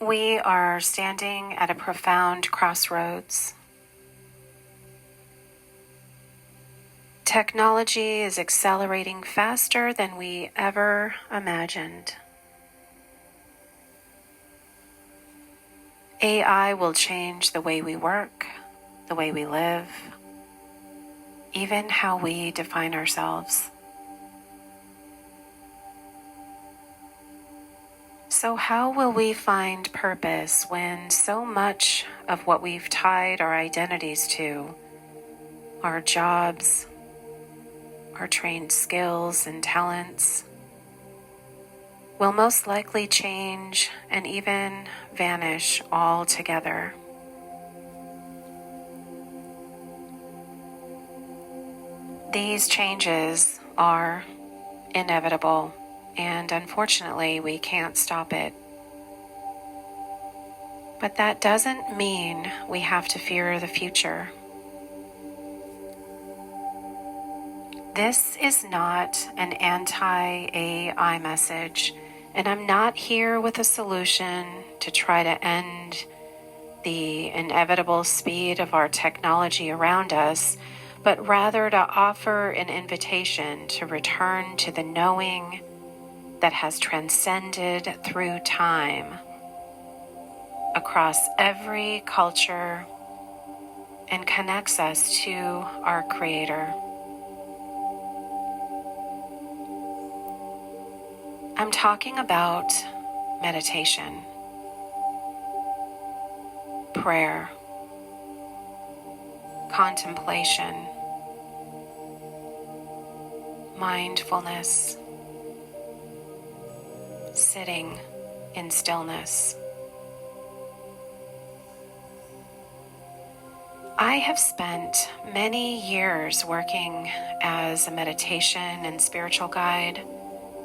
We are standing at a profound crossroads. Technology is accelerating faster than we ever imagined. AI will change the way we work, the way we live, even how we define ourselves. So how will we find purpose when so much of what we've tied our identities to, our jobs, our trained skills and talents, will most likely change and even vanish altogether? These changes are inevitable, and unfortunately, we can't stop it. But that doesn't mean we have to fear the future. This is not an anti-AI message, and I'm not here with a solution to try to end the inevitable speed of our technology around us, but rather to offer an invitation to return to the knowing that has transcended through time, across every culture, and connects us to our Creator. I'm talking about meditation, prayer, contemplation, mindfulness, sitting in stillness. I have spent many years working as a meditation and spiritual guide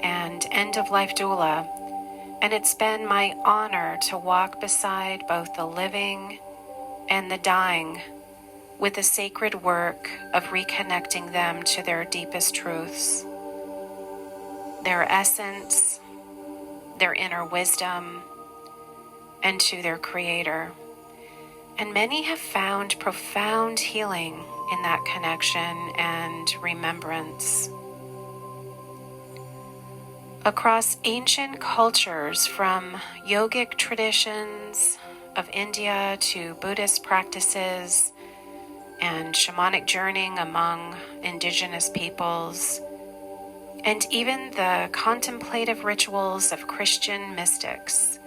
and end-of-life doula, and it's been my honor to walk beside both the living and the dying with the sacred work of reconnecting them to their deepest truths, their essence, their inner wisdom, and to their Creator. And many have found profound healing in that connection and remembrance. Across ancient cultures, from yogic traditions of India to Buddhist practices and shamanic journeying among indigenous peoples, and even the contemplative rituals of Christian mystics,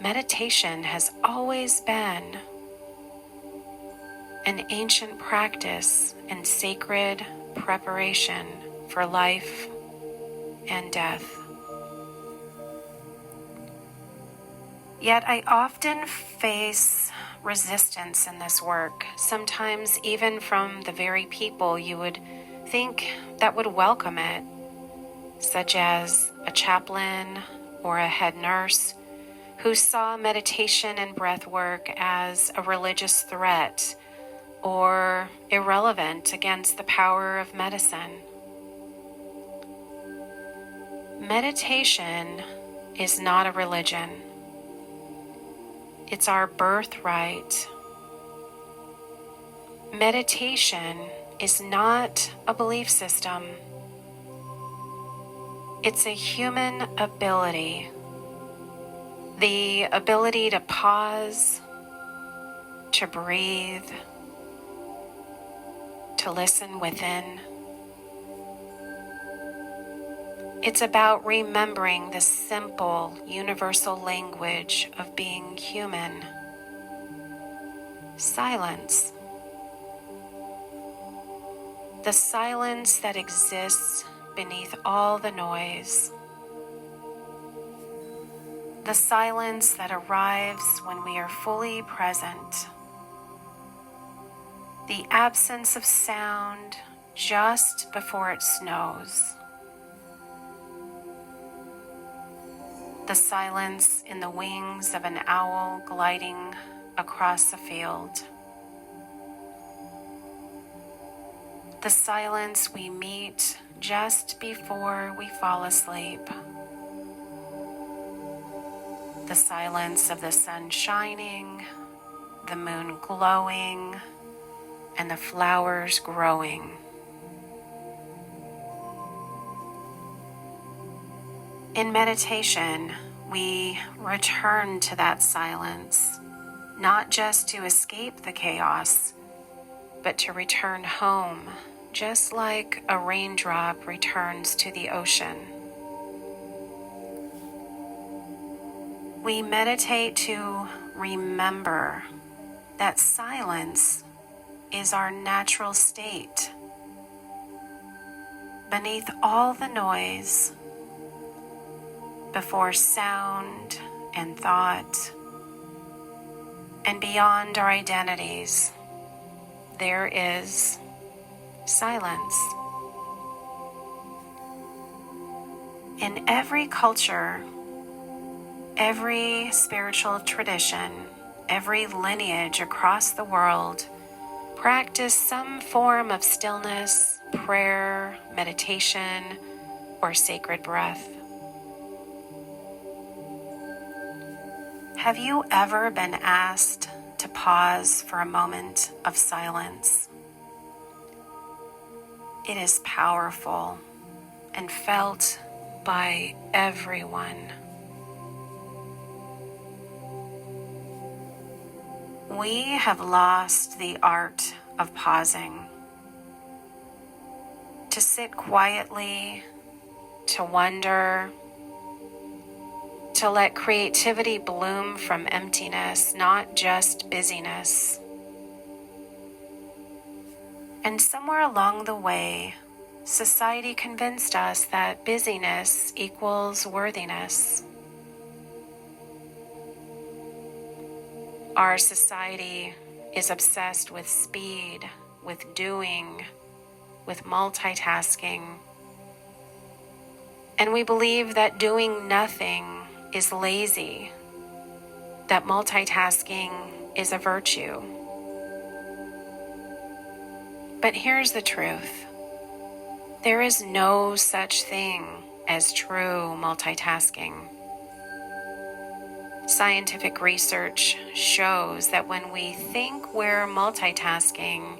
meditation has always been an ancient practice and sacred preparation for life and death. Yet I often face resistance in this work, sometimes even from the very people you would think that would welcome it, such as a chaplain or a head nurse who saw meditation and breath work as a religious threat or irrelevant against the power of medicine. Meditation is not a religion. It's our birthright. Meditation is not a belief system. It's a human ability. The ability to pause, to breathe, to listen within. It's about remembering the simple, universal language of being human. Silence. The silence that exists beneath all the noise. The silence that arrives when we are fully present. The absence of sound just before it snows. The silence in the wings of an owl gliding across a field. The silence we meet just before we fall asleep. The silence of the sun shining, the moon glowing, and the flowers growing. In meditation, we return to that silence, not just to escape the chaos, but to return home, just like a raindrop returns to the ocean. We meditate to remember that silence is our natural state. Beneath all the noise, before sound and thought, and beyond our identities, there is silence. In every culture, every spiritual tradition, every lineage across the world, practice some form of stillness, prayer, meditation, or sacred breath. Have you ever been asked to pause for a moment of silence? It is powerful and felt by everyone. We have lost the art of pausing. To sit quietly, to wonder, to let creativity bloom from emptiness, not just busyness. And somewhere along the way, society convinced us that busyness equals worthiness. Our society is obsessed with speed, with doing, with multitasking. And we believe that doing nothing is lazy, that multitasking is a virtue. But here's the truth. There is no such thing as true multitasking. Scientific research shows that when we think we're multitasking,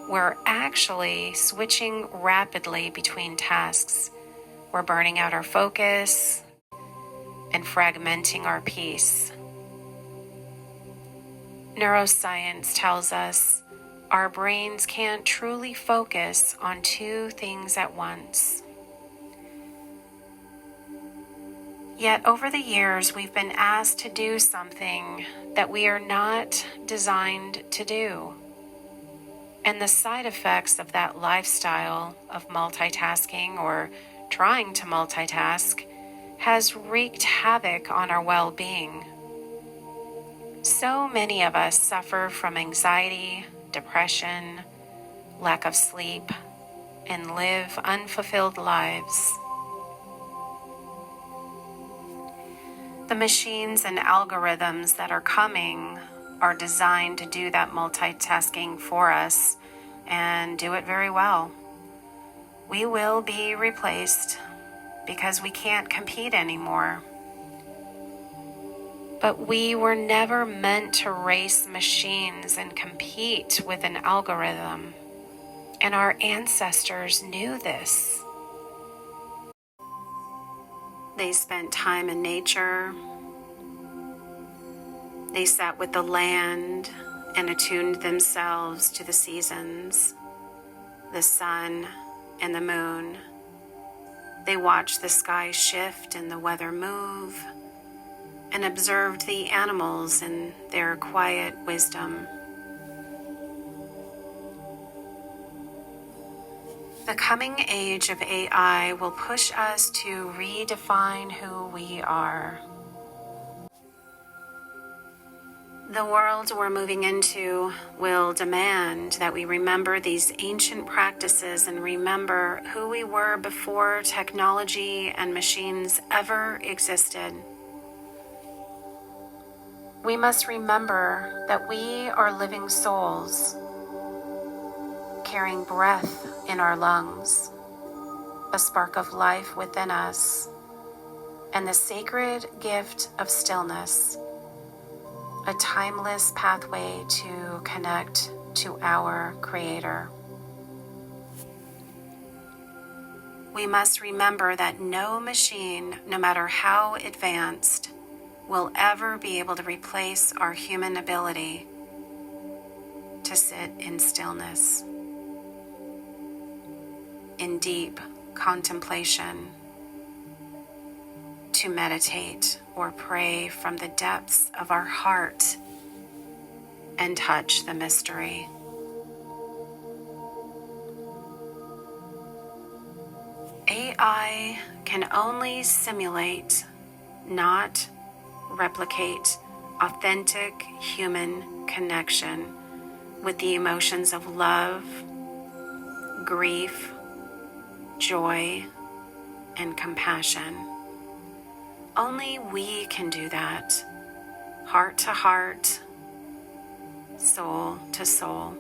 we're actually switching rapidly between tasks. We're burning out our focus and fragmenting our peace. Neuroscience tells us our brains can't truly focus on two things at once. Yet over the years, we've been asked to do something that we are not designed to do. And the side effects of that lifestyle of multitasking or trying to multitask has wreaked havoc on our well-being. So many of us suffer from anxiety, depression, lack of sleep, and live unfulfilled lives. The machines and algorithms that are coming are designed to do that multitasking for us and do it very well. We will be replaced because we can't compete anymore. But we were never meant to race machines and compete with an algorithm. And our ancestors knew this. They spent time in nature. They sat with the land and attuned themselves to the seasons, the sun and the moon. They watched the sky shift and the weather move, and observed the animals in their quiet wisdom. The coming age of AI will push us to redefine who we are. The world we're moving into will demand that we remember these ancient practices and remember who we were before technology and machines ever existed. We must remember that we are living souls, carrying breath in our lungs, a spark of life within us, and the sacred gift of stillness, a timeless pathway to connect to our Creator. We must remember that no machine, no matter how advanced, will ever be able to replace our human ability to sit in stillness, in deep contemplation, to meditate or pray from the depths of our heart and touch the mystery. AI can only simulate, not replicate, authentic human connection with the emotions of love, grief, joy, and compassion. Only we can do that, heart to heart, soul to soul.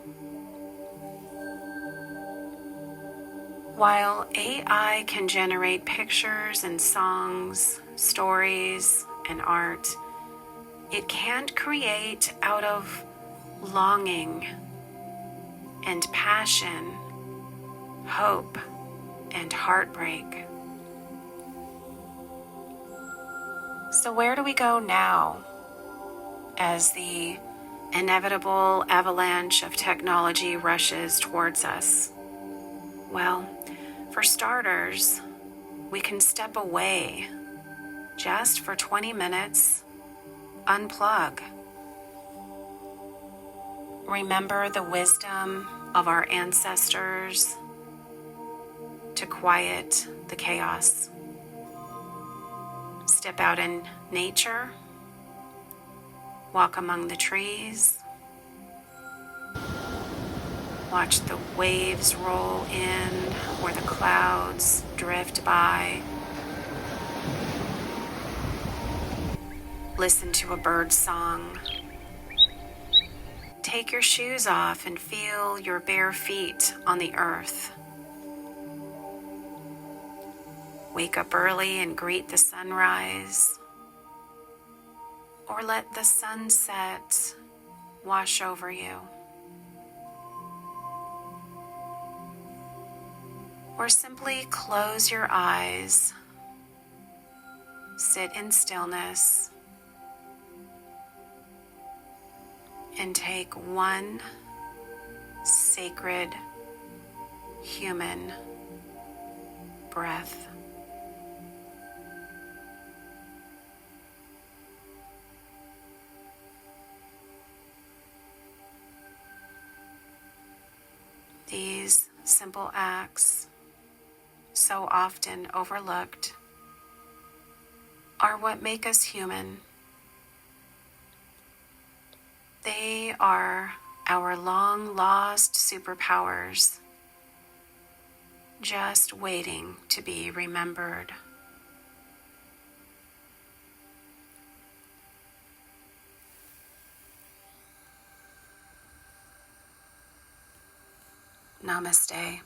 While AI can generate pictures and songs, stories and art, it can't create out of longing and passion, hope and heartbreak. So where do we go now as the inevitable avalanche of technology rushes towards us? Well, for starters, we can step away just for 20 minutes, unplug. Remember the wisdom of our ancestors to quiet the chaos. Step out in nature, walk among the trees, watch the waves roll in or the clouds drift by. Listen to a bird song. Take your shoes off and feel your bare feet on the earth. Wake up early and greet the sunrise, or let the sunset wash over you. Or simply close your eyes, sit in stillness, and take one sacred human breath. These simple acts, so often overlooked, are what make us human. They are our long-lost superpowers, just waiting to be remembered. Namaste.